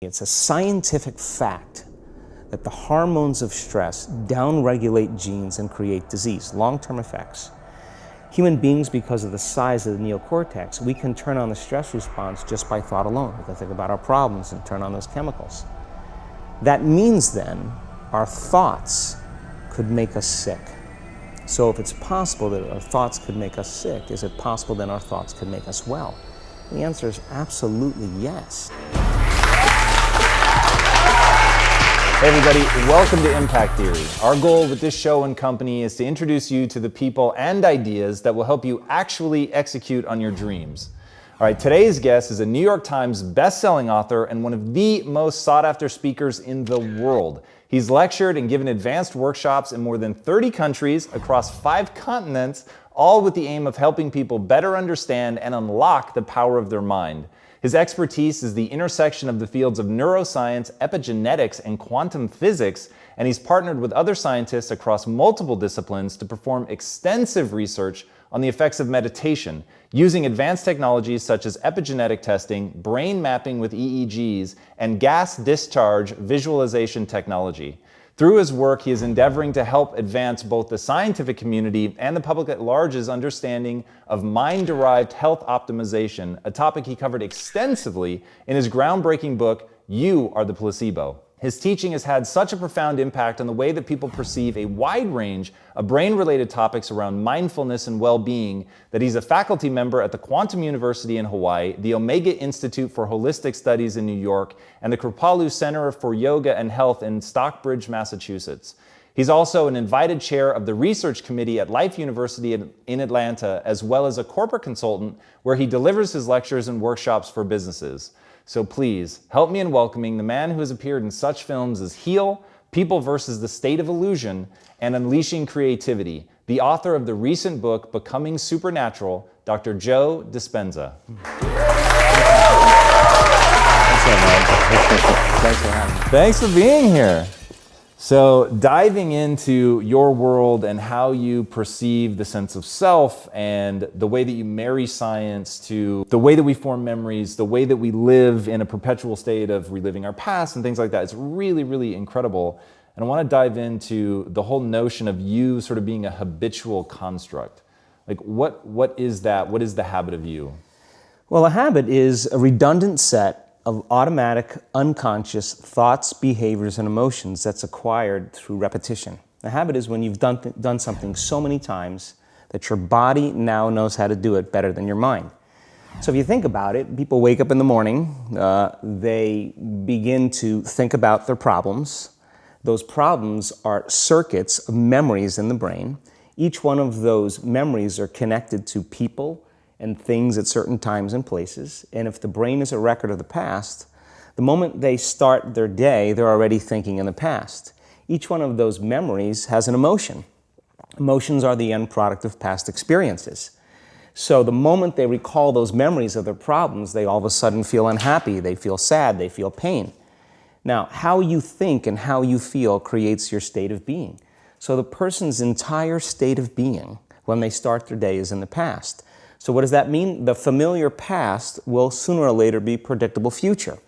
It's a scientific fact that the hormones of stress downregulate genes and create disease, long-term effects. Human beings, because of the size of the neocortex, we can turn on the stress response just by thought alone. We can think about our problems and turn on those chemicals. That means then our thoughts could make us sick. So if it's possible that our thoughts could make us sick, is it possible then our thoughts could make us well? The answer is absolutely yes. Hey everybody, welcome to Impact Theory. Our goal with this show and company is to introduce you to the people and ideas that will help you actually execute on your dreams. All right, today's guest is a New York Times best-selling author and one of the most sought-after speakers in the world. He's lectured and given advanced workshops in more than 30 countries across 5 continents, all with the aim of helping people better understand and unlock the power of their mind. His expertise is the intersection of the fields of neuroscience, epigenetics, and quantum physics, and he's partnered with other scientists across multiple disciplines to perform extensive research on the effects of meditation, using advanced technologies such as epigenetic testing, brain mapping with EEGs, and gas discharge visualization technology. Through his work, he is endeavoring to help advance both the scientific community and the public at large's understanding of mind-derived health optimization, a topic he covered extensively in his groundbreaking book, You Are the Placebo. His teaching has had such a profound impact on the way that people perceive a wide range of brain-related topics around mindfulness and well-being that he's a faculty member at the Quantum University in Hawaii, the Omega Institute for Holistic Studies in New York, and the Kripalu Center for Yoga and Health in Stockbridge, Massachusetts. He's also an invited chair of the research committee at Life University in Atlanta, as well as a corporate consultant where he delivers his lectures and workshops for businesses. So please, help me in welcoming the man who has appeared in such films as Heal, People versus the State of Illusion, and Unleashing Creativity, the author of the recent book, Becoming Supernatural, Dr. Joe Dispenza. Thanks for being here. So diving into your world and how you perceive the sense of self and the way that you marry science to the way that we form memories, the way that we live in a perpetual state of reliving our past and things like that, it's really, really incredible. And I want to dive into the whole notion of you sort of being a habitual construct. Like what is that? What is the habit of you? Well, a habit is a redundant set of automatic, unconscious thoughts, behaviors, and emotions that's acquired through repetition. A habit is when you've done something so many times that your body now knows how to do it better than your mind. So if you think about it, people wake up in the morning, they begin to think about their problems. Those problems are circuits of memories in the brain. Each one of those memories are connected to people and things at certain times and places. And if the brain is a record of the past, the moment they start their day, they're already thinking in the past. Each one of those memories has an emotion. Emotions are the end product of past experiences. So the moment they recall those memories of their problems, they all of a sudden feel unhappy, they feel sad, they feel pain. Now, how you think and how you feel creates your state of being. So the person's entire state of being when they start their day is in the past. So what does that mean? The familiar past will sooner or later be predictable future.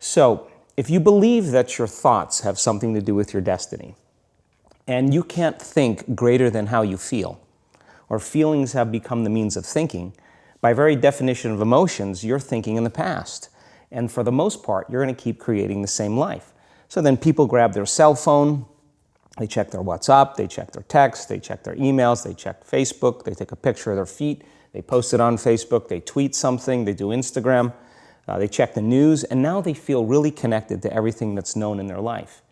So if you believe that your thoughts have something to do with your destiny, and you can't think greater than how you feel, or feelings have become the means of thinking, by very definition of emotions, you're thinking in the past. And for the most part, you're going to keep creating the same life. So then people grab their cell phone, they check their WhatsApp, they check their text, they check their emails, they check Facebook, they take a picture of their feet, they post it on Facebook, they tweet something, they do Instagram, they check the news, and now they feel really connected to everything that's known in their life.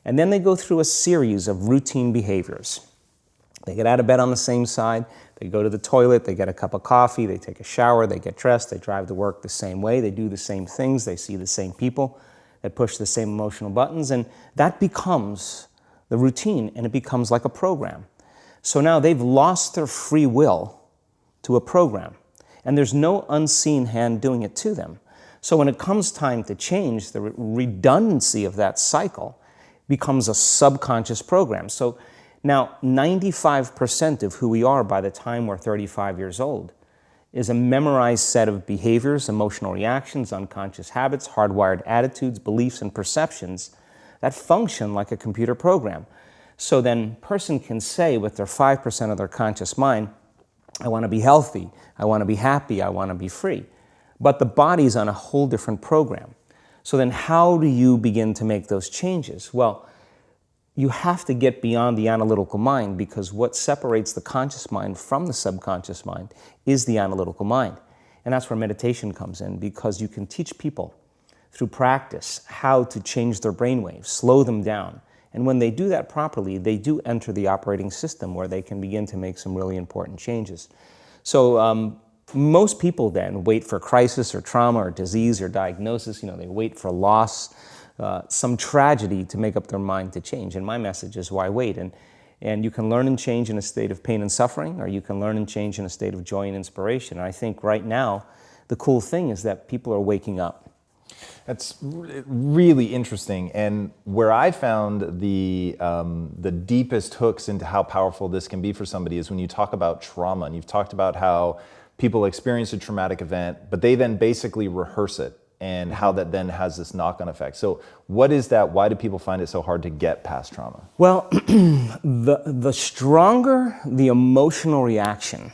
And then they go through a series of routine behaviors. They get out of bed on the same side, they go to the toilet, they get a cup of coffee, they take a shower, they get dressed, they drive to work the same way, they do the same things, they see the same people, they push the same emotional buttons, and that becomes the routine, and it becomes like a program. So now they've lost their free will to a program, and there's no unseen hand doing it to them. So when it comes time to change, the redundancy of that cycle becomes a subconscious program. So now 95% of who we are by the time we're 35 years old is a memorized set of behaviors, emotional reactions, unconscious habits, hardwired attitudes, beliefs, and perceptions that function like a computer program. So then a person can say with their 5% of their conscious mind, I want to be healthy, I want to be happy, I want to be free. But the body's on a whole different program. So then how do you begin to make those changes? Well, you have to get beyond the analytical mind, because what separates the conscious mind from the subconscious mind is the analytical mind. And that's where meditation comes in, because you can teach people through practice how to change their brainwaves, slow them down. And when they do that properly, they do enter the operating system where they can begin to make some really important changes. So most people then wait for crisis or trauma or disease or diagnosis. They wait for loss, some tragedy to make up their mind to change. And my message is, why wait? And you can learn and change in a state of pain and suffering, or you can learn and change in a state of joy and inspiration. And I think right now, the cool thing is that people are waking up. That's really interesting. And where I found the deepest hooks into how powerful this can be for somebody is when you talk about trauma. And you've talked about how people experience a traumatic event, but they then basically rehearse it, and how that then has this knock-on effect. So what is that? Why do people find it so hard to get past trauma? Well, the stronger the emotional reaction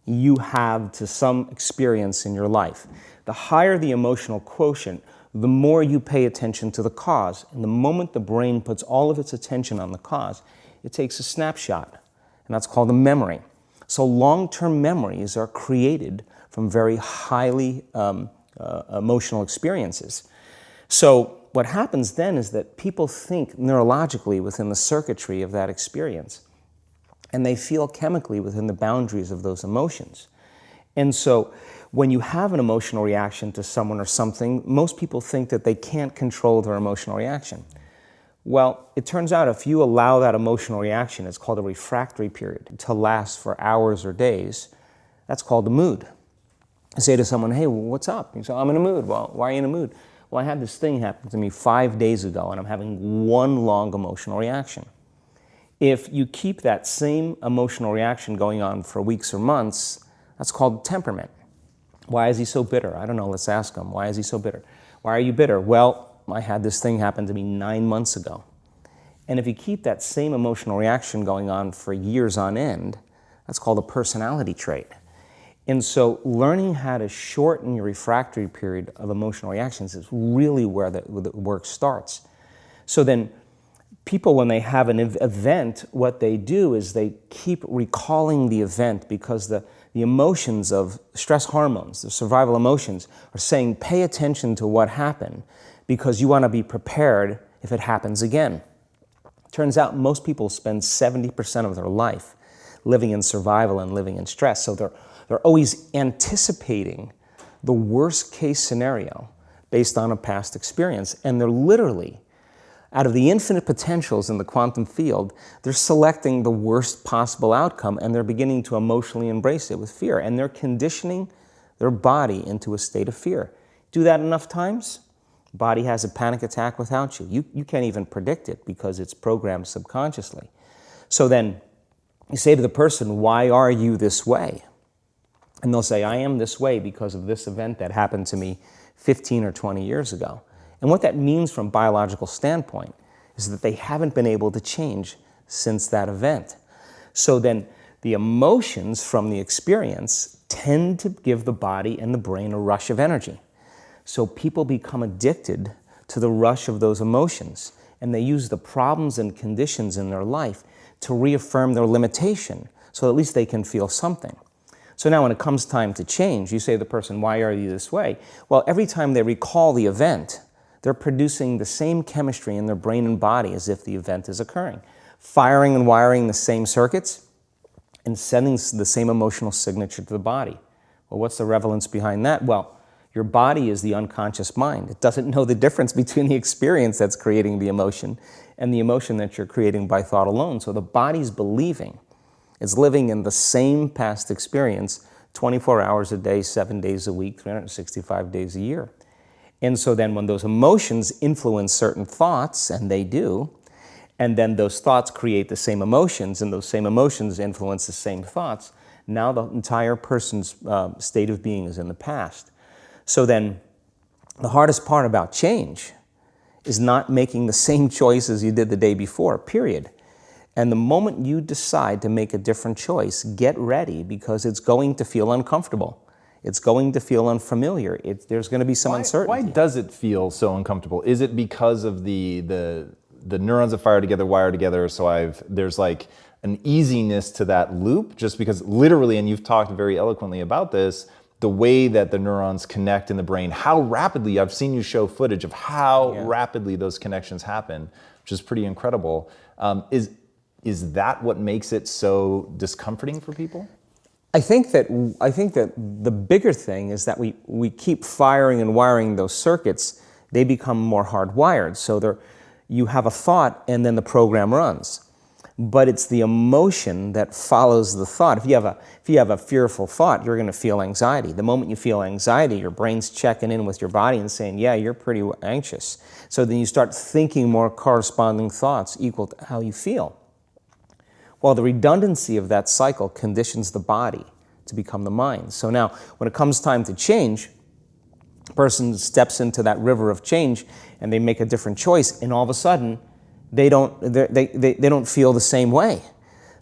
you have to some experience in your life, the higher the emotional quotient, the more you pay attention to the cause. And the moment the brain puts all of its attention on the cause, it takes a snapshot, and that's called a memory. So long-term memories are created from very highly emotional experiences. So what happens then is that people think neurologically within the circuitry of that experience, and they feel chemically within the boundaries of those emotions. And so when you have an emotional reaction to someone or something, most people think that they can't control their emotional reaction. Well, it turns out if you allow that emotional reaction, it's called a refractory period, to last for hours or days, that's called a mood. I say to someone, hey, what's up? You say, I'm in a mood. Well, why are you in a mood? Well, I had this thing happen to me 5 days ago, and I'm having one long emotional reaction. If you keep that same emotional reaction going on for weeks or months, that's called temperament. Why is he so bitter? I don't know, let's ask him. Why is he so bitter? Why are you bitter? Well, I had this thing happen to me 9 months ago. And if you keep that same emotional reaction going on for years on end, that's called a personality trait. And so learning how to shorten your refractory period of emotional reactions is really where the work starts. So then people, when they have an event, what they do is they keep recalling the event, because the emotions of stress hormones, the survival emotions, are saying, pay attention to what happened, because you want to be prepared if it happens again. Turns out most people spend 70% of their life living in survival and living in stress. So they're always anticipating the worst case scenario based on a past experience. And they're literally, out of the infinite potentials in the quantum field, they're selecting the worst possible outcome, and they're beginning to emotionally embrace it with fear. And they're conditioning their body into a state of fear. Do that enough times, body has a panic attack without you. You can't even predict it because it's programmed subconsciously. So then you say to the person, why are you this way? And they'll say, I am this way because of this event that happened to me 15 or 20 years ago. And what that means from a biological standpoint is that they haven't been able to change since that event. So then the emotions from the experience tend to give the body and the brain a rush of energy. So people become addicted to the rush of those emotions, and they use the problems and conditions in their life to reaffirm their limitation, so at least they can feel something. So now when it comes time to change, you say to the person, why are you this way? Well, every time they recall the event, they're producing the same chemistry in their brain and body as if the event is occurring, firing and wiring the same circuits and sending the same emotional signature to the body. Well, what's the relevance behind that? Well, your body is the unconscious mind. It doesn't know the difference between the experience that's creating the emotion and the emotion that you're creating by thought alone. So the body's believing it's living in the same past experience 24 hours a day, 7 days a week, 365 days a year. And so then when those emotions influence certain thoughts, and they do, and then those thoughts create the same emotions, and those same emotions influence the same thoughts, Now the entire person's state of being is in the past. So then the hardest part about change is not making the same choices you did the day before, period. And the moment you decide to make a different choice, get ready, because it's going to feel uncomfortable. It's going to feel unfamiliar. There's going to be some uncertainty. Why does it feel so uncomfortable? Is it because of the neurons that fire together, wire together, so there's like an easiness to that loop, just because literally, and you've talked very eloquently about this, the way that the neurons connect in the brain, how rapidly, I've seen you show footage of how rapidly those connections happen, which is pretty incredible. Is that what makes it so discomforting for people? I think that the bigger thing is that we keep firing and wiring those circuits. They become more hardwired. So you have a thought and then the program runs. But it's the emotion that follows the thought. If you have a fearful thought, you're going to feel anxiety. The moment you feel anxiety, your brain's checking in with your body and saying, yeah, you're pretty anxious. So then you start thinking more corresponding thoughts equal to how you feel. Well, the redundancy of that cycle conditions the body to become the mind. So now, when it comes time to change, a person steps into that river of change and they make a different choice, and all of a sudden, they don't feel the same way.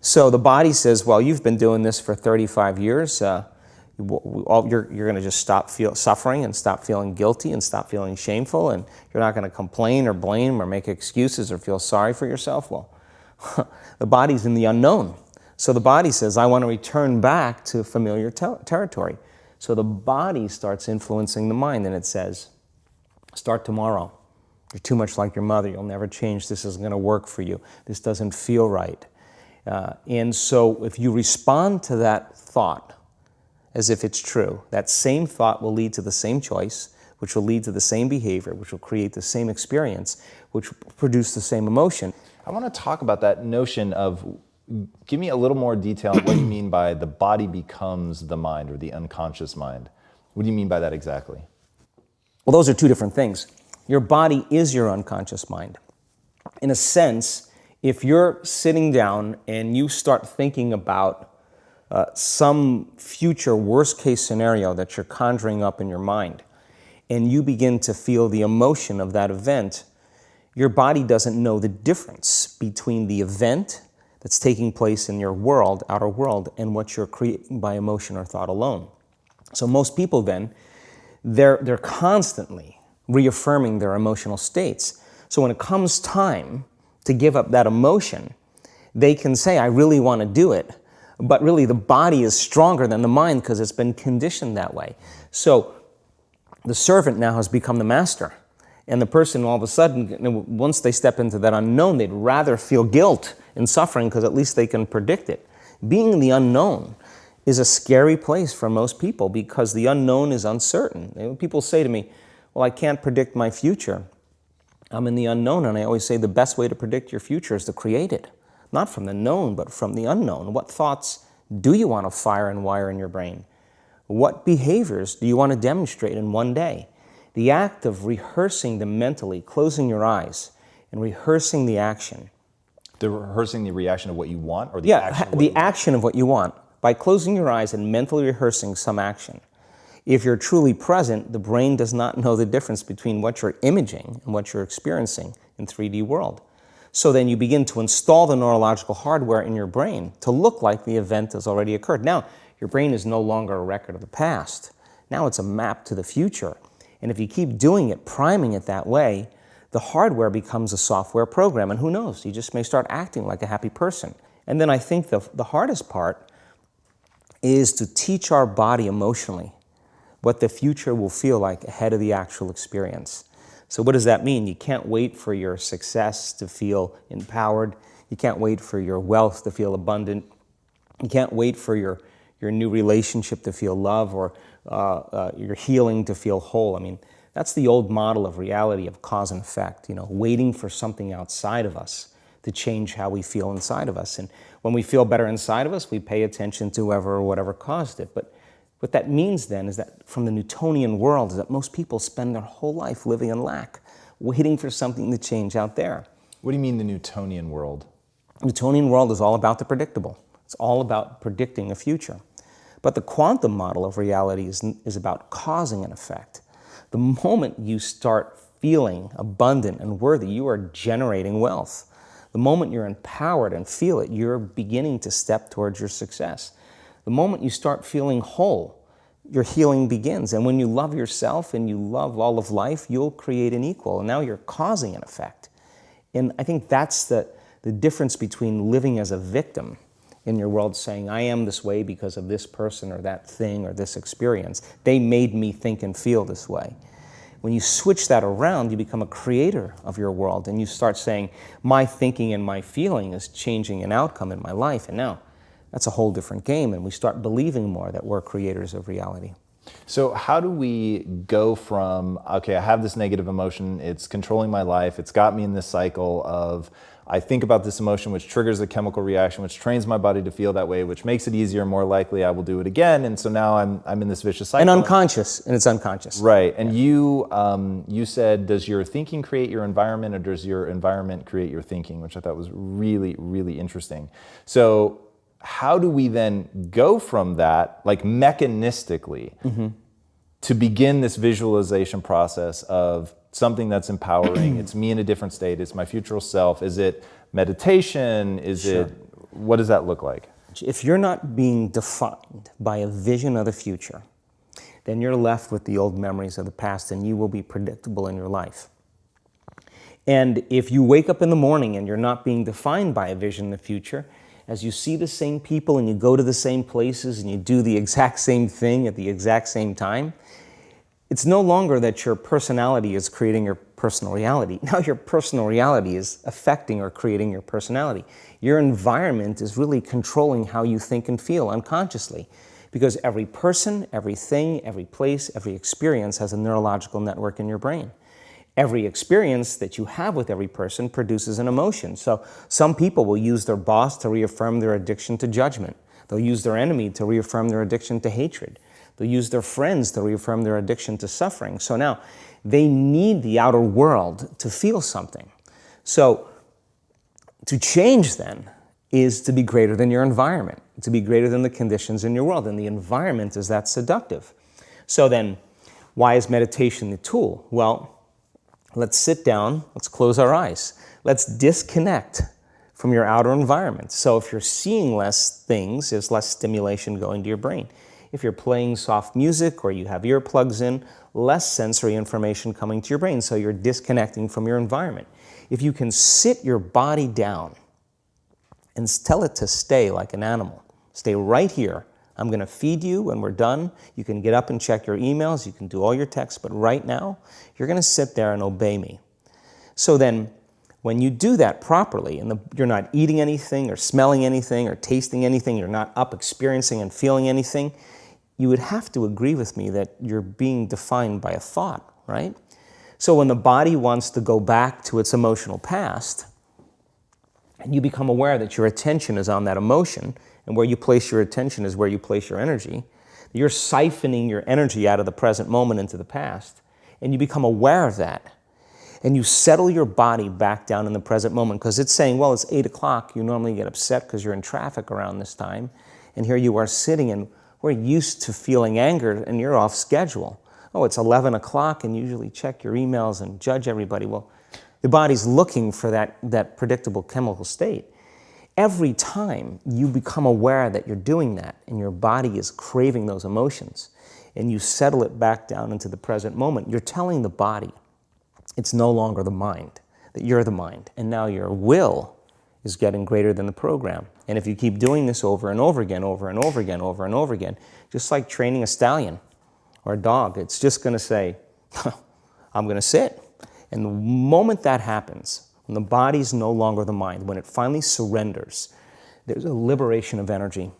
So the body says, well, you've been doing this for 35 years. You're going to just stop suffering and stop feeling guilty and stop feeling shameful, and you're not going to complain or blame or make excuses or feel sorry for yourself. Well, the body's in the unknown. So the body says, I want to return back to familiar territory. So the body starts influencing the mind, and it says, start tomorrow. You're too much like your mother. You'll never change. This isn't going to work for you. This doesn't feel right. And so if you respond to that thought as if it's true, that same thought will lead to the same choice, which will lead to the same behavior, which will create the same experience, which will produce the same emotion. I want to talk about that notion of, give me a little more detail on what you mean by the body becomes the mind, or the unconscious mind. What do you mean by that exactly? Well, those are two different things. Your body is your unconscious mind. In a sense, if you're sitting down and you start thinking about some future worst-case scenario that you're conjuring up in your mind, and you begin to feel the emotion of that event, your body doesn't know the difference between the event that's taking place in your world, outer world, and what you're creating by emotion or thought alone. So most people then, they're constantly reaffirming their emotional states. So when it comes time to give up that emotion, they can say, I really want to do it, but really the body is stronger than the mind because it's been conditioned that way. So the servant now has become the master. And the person, all of a sudden, once they step into that unknown, they'd rather feel guilt and suffering because at least they can predict it. Being in the unknown is a scary place for most people because the unknown is uncertain. People say to me, well, I can't predict my future. I'm in the unknown, and I always say the best way to predict your future is to create it. Not from the known, but from the unknown. What thoughts do you want to fire and wire in your brain? What behaviors do you want to demonstrate in one day? The act of rehearsing them mentally, closing your eyes, and rehearsing the action. Rehearsing the reaction of what you want, or action of what you want. By closing your eyes and mentally rehearsing some action. If you're truly present, the brain does not know the difference between what you're imaging and what you're experiencing in 3D world. So then you begin to install the neurological hardware in your brain to look like the event has already occurred. Now, your brain is no longer a record of the past. Now it's a map to the future. And if you keep doing it, priming it that way, the hardware becomes a software program. And who knows, you just may start acting like a happy person. And then I think the hardest part is to teach our body emotionally what the future will feel like ahead of the actual experience. So what does that mean? You can't wait for your success to feel empowered. You can't wait for your wealth to feel abundant. You can't wait for your new relationship to feel love, or your healing to feel whole. I mean, that's the old model of reality, of cause and effect, waiting for something outside of us to change how we feel inside of us. And when we feel better inside of us, we pay attention to whoever or whatever caused it. But what that means then is that from the Newtonian world is that most people spend their whole life living in lack, waiting for something to change out there. What do you mean the Newtonian world? The Newtonian world is all about the predictable. It's all about predicting a future. But the quantum model of reality is about causing an effect. The moment you start feeling abundant and worthy, you are generating wealth. The moment you're empowered and feel it, you're beginning to step towards your success. The moment you start feeling whole, your healing begins. And when you love yourself and you love all of life, you'll create an equal. And now you're causing an effect. And I think that's the difference between living as a victim in your world, saying, I am this way because of this person or that thing or this experience. They made me think and feel this way. When you switch that around, you become a creator of your world, and you start saying, my thinking and my feeling is changing an outcome in my life. And now that's a whole different game, and we start believing more that we're creators of reality. So how do we go from, okay, I have this negative emotion, it's controlling my life, it's got me in this cycle of, I think about this emotion, which triggers a chemical reaction, which trains my body to feel that way, which makes it easier, more likely I will do it again. And so now I'm in this vicious cycle. And it's unconscious. Right. And you said, does your thinking create your environment, or does your environment create your thinking, which I thought was really, really interesting. So how do we then go from that, like mechanistically, to begin this visualization process of something that's empowering? It's me in a different state. It's my future self. Is it meditation? What does that look like? If you're not being defined by a vision of the future, then you're left with the old memories of the past, and you will be predictable in your life. And if you wake up in the morning and you're not being defined by a vision in the future, as you see the same people and you go to the same places and you do the exact same thing at the exact same time, it's no longer that your personality is creating your personal reality. Now your personal reality is affecting or creating your personality. Your environment is really controlling how you think and feel unconsciously, because every person, everything, every place, every experience has a neurological network in your brain. Every experience that you have with every person produces an emotion. So some people will use their boss to reaffirm their addiction to judgment. They'll use their enemy to reaffirm their addiction to hatred. They'll use their friends to reaffirm their addiction to suffering. So now they need the outer world to feel something. So to change then is to be greater than your environment, to be greater than the conditions in your world. And the environment is that seductive. So then why is meditation the tool? Well, let's sit down, let's close our eyes. Let's disconnect from your outer environment. So if you're seeing less things, there's less stimulation going to your brain. If you're playing soft music or you have earplugs in, less sensory information coming to your brain, so you're disconnecting from your environment. If you can sit your body down and tell it to stay like an animal, stay right here. I'm going to feed you when we're done. You can get up and check your emails. You can do all your texts. But right now, you're going to sit there and obey me. So then, when you do that properly, and you're not eating anything or smelling anything or tasting anything, you're not up experiencing and feeling anything, you would have to agree with me that you're being defined by a thought, right? So when the body wants to go back to its emotional past, and you become aware that your attention is on that emotion, and where you place your attention is where you place your energy, you're siphoning your energy out of the present moment into the past, and you become aware of that. And you settle your body back down in the present moment, because it's saying, well, it's 8 o'clock. You normally get upset because you're in traffic around this time, and here you are sitting, and we're used to feeling anger, and you're off schedule. Oh, it's 11 o'clock, and you usually check your emails and judge everybody. Well, the body's looking for that predictable chemical state. Every time you become aware that you're doing that, and your body is craving those emotions, and you settle it back down into the present moment, you're telling the body it's no longer the mind, that you're the mind, and now your will is getting greater than the program. And if you keep doing this over and over again, over and over again, over and over again, just like training a stallion or a dog, it's just going to say, I'm going to sit. And the moment that happens, when the body's no longer the mind, when it finally surrenders, there's a liberation of energy.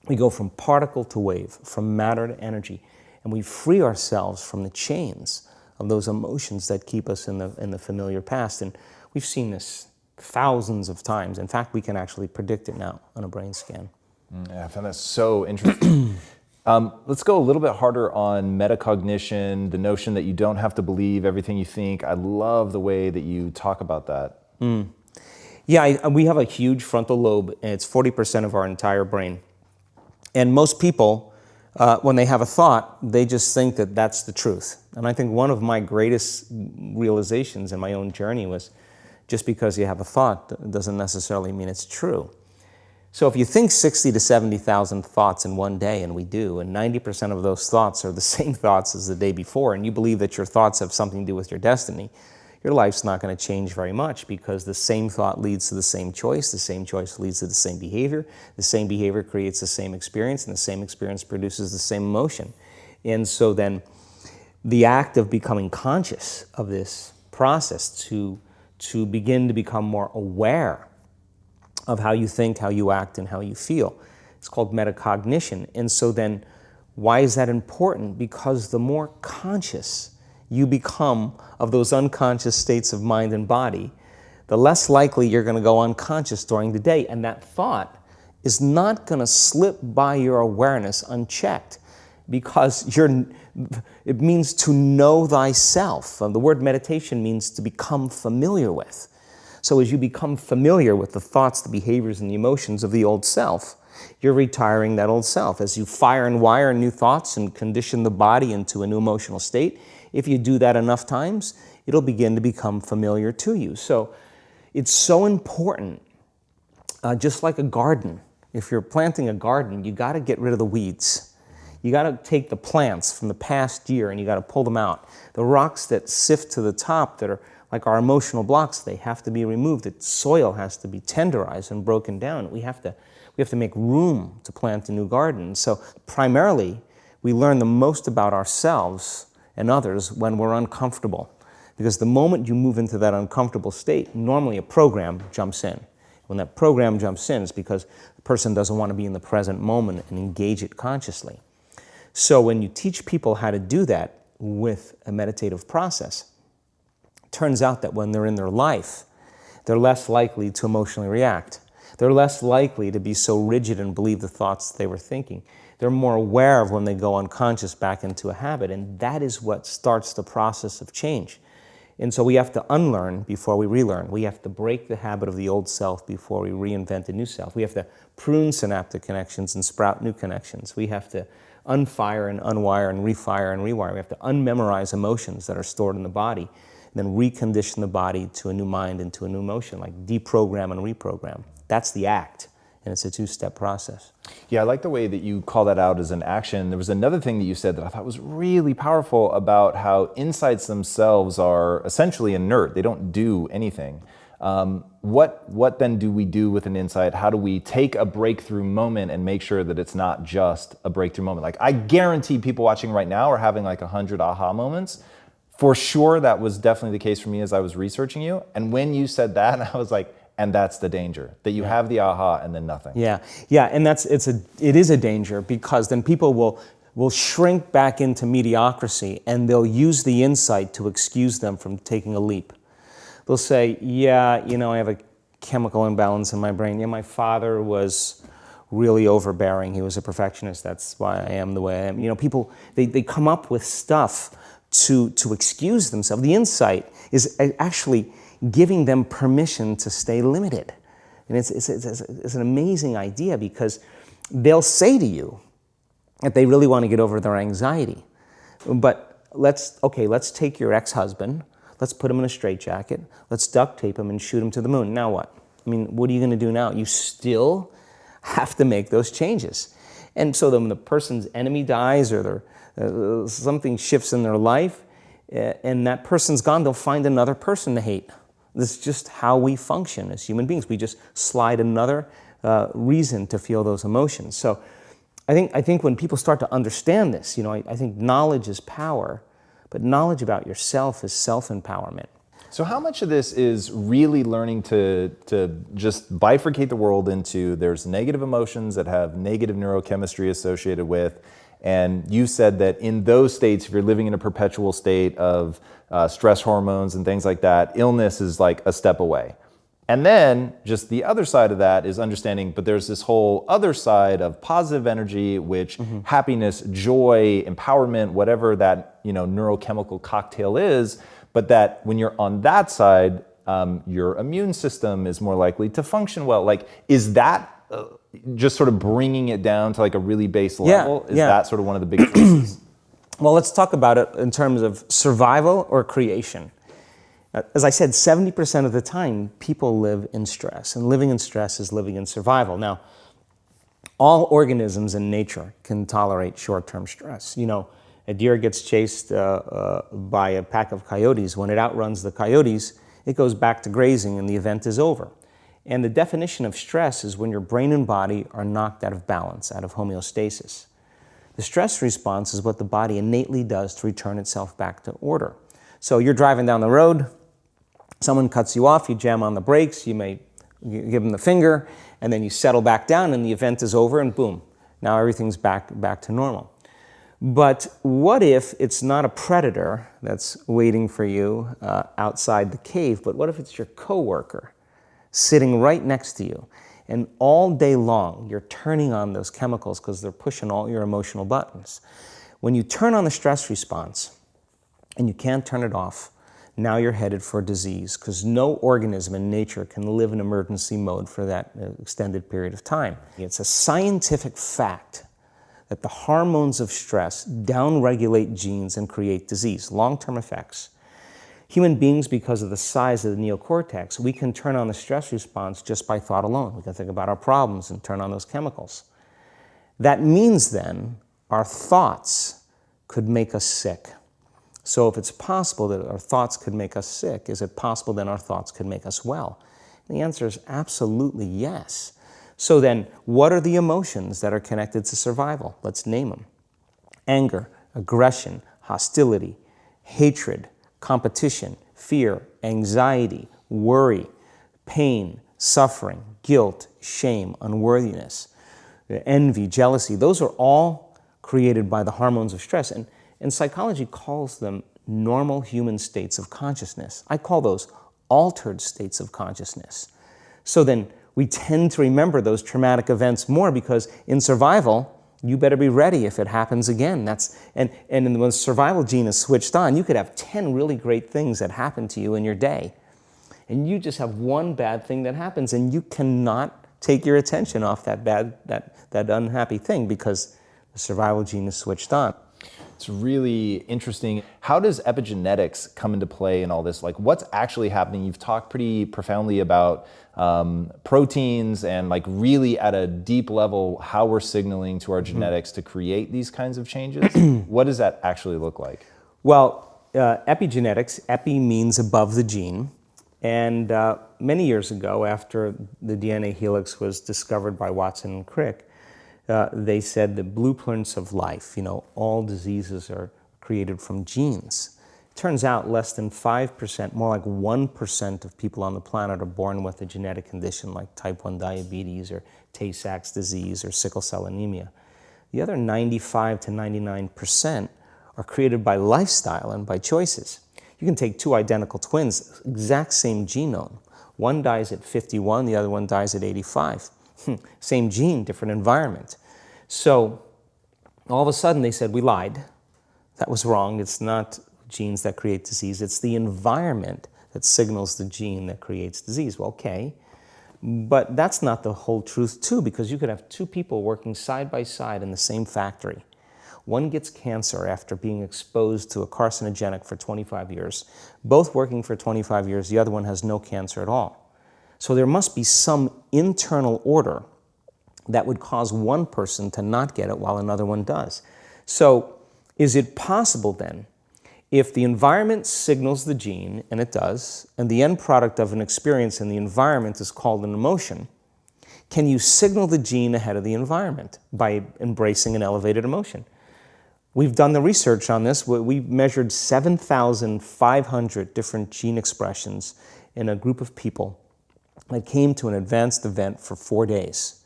We go from particle to wave, from matter to energy, and we free ourselves from the chains of those emotions that keep us in the familiar past. And we've seen this thousands of times. In fact, we can actually predict it now on a brain scan. Yeah, I found that so interesting. Let's go a little bit harder on metacognition, the notion that you don't have to believe everything you think. I love the way that you talk about that. Yeah, we have a huge frontal lobe, and it's 40% of our entire brain. And most people, when they have a thought, they just think that that's the truth. And I think one of my greatest realizations in my own journey was just because you have a thought doesn't necessarily mean it's true. So if you think 60 to 70,000 thoughts in one day, and we do, and 90% of those thoughts are the same thoughts as the day before, and you believe that your thoughts have something to do with your destiny, your life's not going to change very much, because the same thought leads to the same choice leads to the same behavior creates the same experience, and the same experience produces the same emotion. And so then the act of becoming conscious of this process to begin to become more aware of how you think, how you act, and how you feel, it's called metacognition. And so then why is that important? Because the more conscious you become of those unconscious states of mind and body, the less likely you're going to go unconscious during the day. And that thought is not going to slip by your awareness unchecked, because it means to know thyself. The word meditation means to become familiar with. So as you become familiar with the thoughts, the behaviors, and the emotions of the old self, you're retiring that old self. As you fire and wire new thoughts and condition the body into a new emotional state, if you do that enough times, it'll begin to become familiar to you. So it's so important, just like a garden. If you're planting a garden, you got to get rid of the weeds. You got to take the plants from the past year and you got to pull them out. The rocks that sift to the top that are like our emotional blocks, they have to be removed. The soil has to be tenderized and broken down. We have to make room to plant a new garden. So primarily, we learn the most about ourselves and others when we're uncomfortable. Because the moment you move into that uncomfortable state, normally a program jumps in. When that program jumps in, it's because the person doesn't want to be in the present moment and engage it consciously. So when you teach people how to do that with a meditative process, it turns out that when they're in their life, they're less likely to emotionally react. They're less likely to be so rigid and believe the thoughts they were thinking. They're more aware of when they go unconscious back into a habit, and that is what starts the process of change. And so we have to unlearn before we relearn. We have to break the habit of the old self before we reinvent a new self. We have to prune synaptic connections and sprout new connections. We have to unfire and unwire and refire and rewire. We have to unmemorize emotions that are stored in the body, and then recondition the body to a new mind and to a new emotion, like deprogram and reprogram. That's the act, and it's a two-step process. Yeah, I like the way that you call that out as an action. There was another thing that you said that I thought was really powerful about how insights themselves are essentially inert. They don't do anything. What then do we do with an insight? How do we take a breakthrough moment and make sure that it's not just a breakthrough moment? Like, I guarantee people watching right now are having like 100 aha moments. For sure, that was definitely the case for me as I was researching you. And when you said that, I was like, and that's the danger, that you have the aha and then nothing. Yeah, and it is a danger, because then people will shrink back into mediocrity, and they'll use the insight to excuse them from taking a leap. They'll say, yeah, I have a chemical imbalance in my brain. Yeah, my father was really overbearing. He was a perfectionist. That's why I am the way I am. People, they come up with stuff to excuse themselves. The insight is actually giving them permission to stay limited. And it's an amazing idea, because they'll say to you that they really want to get over their anxiety. But let's take your ex-husband, let's put him in a straitjacket, let's duct tape him and shoot him to the moon. Now what? I mean, what are you going to do now? You still have to make those changes. And so then when the person's enemy dies, or something shifts in their life, and that person's gone, they'll find another person to hate. This is just how we function as human beings. We just slide another reason to feel those emotions. So I think when people start to understand this, I think knowledge is power, but knowledge about yourself is self-empowerment. So how much of this is really learning to just bifurcate the world into, there's negative emotions that have negative neurochemistry associated with, and you said that in those states, if you're living in a perpetual state of stress hormones and things like that, illness is like a step away. And then just the other side of that is understanding, but there's this whole other side of positive energy, which happiness, joy, empowerment, whatever that neurochemical cocktail is, but that when you're on that side, your immune system is more likely to function well. Like, is that just sort of bringing it down to like a really base level, is yeah. that sort of one of the big choices? Well, let's talk about it in terms of survival or creation. As I said, 70% of the time, people live in stress, and living in stress is living in survival. Now, all organisms in nature can tolerate short-term stress. You know, a deer gets chased by a pack of coyotes. When it outruns the coyotes, it goes back to grazing and the event is over. And the definition of stress is when your brain and body are knocked out of balance, out of homeostasis. The stress response is what the body innately does to return itself back to order. So you're driving down the road, someone cuts you off, you jam on the brakes, you may give them the finger, and then you settle back down and the event is over and boom, now everything's back to normal. But what if it's not a predator that's waiting for you outside the cave, but what if it's your coworker sitting right next to you? And all day long, you're turning on those chemicals because they're pushing all your emotional buttons. When you turn on the stress response and you can't turn it off, now you're headed for disease because no organism in nature can live in emergency mode for that extended period of time. It's a scientific fact that the hormones of stress downregulate genes and create disease, long-term effects. Human beings, because of the size of the neocortex, we can turn on the stress response just by thought alone. We can think about our problems and turn on those chemicals. That means then our thoughts could make us sick. So if it's possible that our thoughts could make us sick, is it possible then our thoughts could make us well? And the answer is absolutely yes. So then, what are the emotions that are connected to survival? Let's name them. Anger, aggression, hostility, hatred, competition, fear, anxiety, worry, pain, suffering, guilt, shame, unworthiness, envy, jealousy. Those are all created by the hormones of stress. And psychology calls them normal human states of consciousness. I call those altered states of consciousness. So then we tend to remember those traumatic events more because in survival, you better be ready if it happens again. And when the survival gene is switched on, you could have 10 really great things that happen to you in your day. And you just have one bad thing that happens and you cannot take your attention off that unhappy thing because the survival gene is switched on. It's really interesting. How does epigenetics come into play in all this? Like, what's actually happening? You've talked pretty profoundly about proteins and like really at a deep level how we're signaling to our genetics to create these kinds of changes. What does that actually look like? Well, epigenetics, epi means above the gene. And many years ago, after the DNA helix was discovered by Watson and Crick, they said the blueprints of life, all diseases are created from genes. It turns out less than 5%, more like 1% of people on the planet are born with a genetic condition like type 1 diabetes or Tay-Sachs disease or sickle cell anemia. The other 95 to 99% are created by lifestyle and by choices. You can take two identical twins, exact same genome. One dies at 51, the other one dies at 85. Same gene, different environment. So all of a sudden they said, we lied. That was wrong. It's not genes that create disease. It's the environment that signals the gene that creates disease. Well, okay. But that's not the whole truth too, because you could have two people working side by side in the same factory. One gets cancer after being exposed to a carcinogenic for 25 years. Both working for 25 years, the other one has no cancer at all. So there must be some internal order that would cause one person to not get it while another one does. So is it possible then, if the environment signals the gene, and it does, and the end product of an experience in the environment is called an emotion, can you signal the gene ahead of the environment by embracing an elevated emotion? We've done the research on this. We measured 7,500 different gene expressions in a group of people that came to an advanced event for 4 days.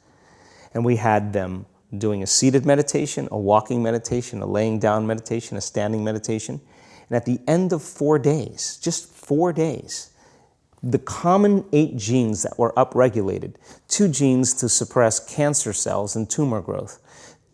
And we had them doing a seated meditation, a walking meditation, a laying down meditation, a standing meditation. And at the end of 4 days, just 4 days, the common 8 genes that were upregulated, 2 genes to suppress cancer cells and tumor growth,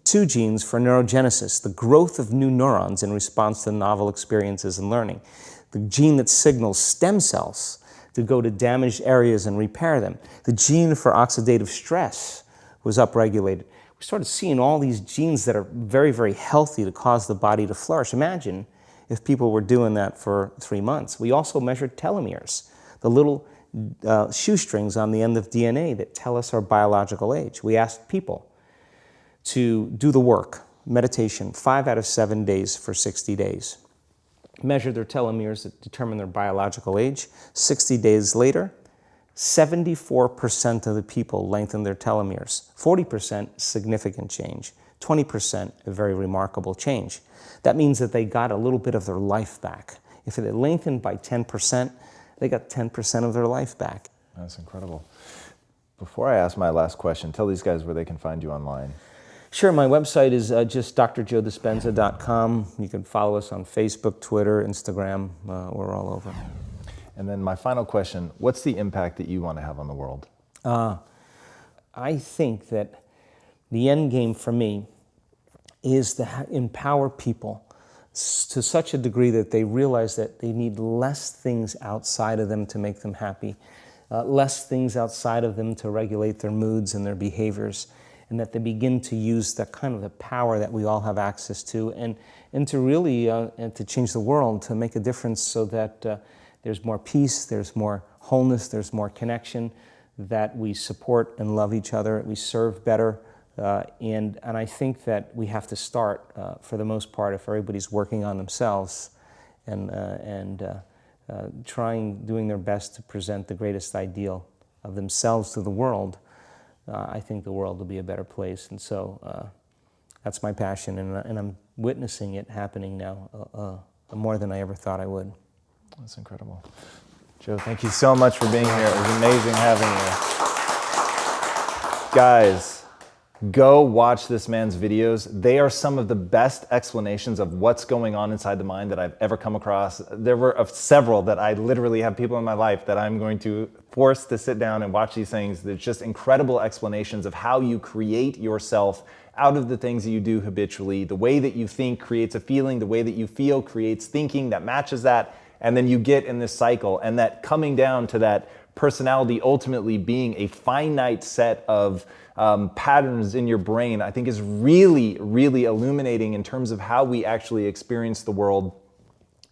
2 genes for neurogenesis, the growth of new neurons in response to novel experiences and learning, the gene that signals stem cells to go to damaged areas and repair them, the gene for oxidative stress, was upregulated. We started seeing all these genes that are very, very healthy to cause the body to flourish. Imagine if people were doing that for 3 months. We also measured telomeres, the little shoestrings on the end of DNA that tell us our biological age. We asked people to do the work, meditation, 5 out of 7 days for 60 days. Measure their telomeres that determine their biological age. 60 days later, 74% of the people lengthened their telomeres. 40% significant change. 20% a very remarkable change. That means that they got a little bit of their life back. If it lengthened by 10%, they got 10% of their life back. That's incredible. Before I ask my last question, tell these guys where they can find you online. Sure, my website is just drjoedispenza.com. You can follow us on Facebook, Twitter, Instagram. We're all over. And then my final question, what's the impact that you want to have on the world? I think that the end game for me is to empower people to such a degree that they realize that they need less things outside of them to make them happy, less things outside of them to regulate their moods and their behaviors, and that they begin to use the kind of the power that we all have access to, and to really and to change the world, to make a difference so that there's more peace, there's more wholeness, there's more connection, that we support and love each other, we serve better. And I think that we have to start, for the most part, if everybody's working on themselves and doing their best to present the greatest ideal of themselves to the world, I think the world will be a better place. And so that's my passion, and I'm witnessing it happening now more than I ever thought I would. That's incredible. Joe, thank you so much for being here. It was amazing having you. Guys, go watch this man's videos. They are some of the best explanations of what's going on inside the mind that I've ever come across. There were several that I literally have people in my life that I'm going to force to sit down and watch these things. There's just incredible explanations of how you create yourself out of the things that you do habitually. The way that you think creates a feeling. The way that you feel creates thinking that matches that. And then you get in this cycle, and that coming down to that personality ultimately being a finite set of patterns in your brain, I think is really, really illuminating in terms of how we actually experience the world.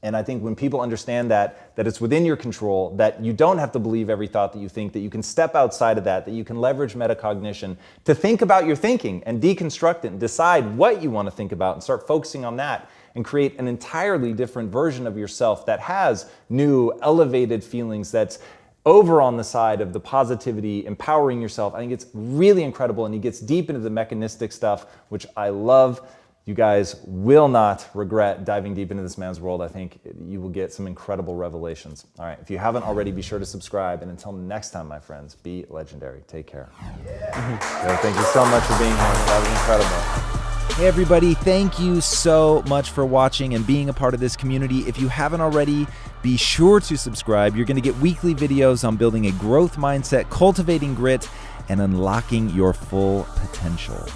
And I think when people understand that it's within your control, that you don't have to believe every thought that you think, that you can step outside of that you can leverage metacognition to think about your thinking and deconstruct it and decide what you want to think about and start focusing on that, and create an entirely different version of yourself that has new, elevated feelings, that's over on the side of the positivity, empowering yourself. I think it's really incredible, and he gets deep into the mechanistic stuff, which I love. You guys will not regret diving deep into this man's world. I think you will get some incredible revelations. All right, if you haven't already, be sure to subscribe. And until next time, my friends, be legendary. Take care. Yeah. Thank you so much for being here. That was incredible. Hey everybody, thank you so much for watching and being a part of this community. If you haven't already, be sure to subscribe. You're going to get weekly videos on building a growth mindset, cultivating grit, and unlocking your full potential.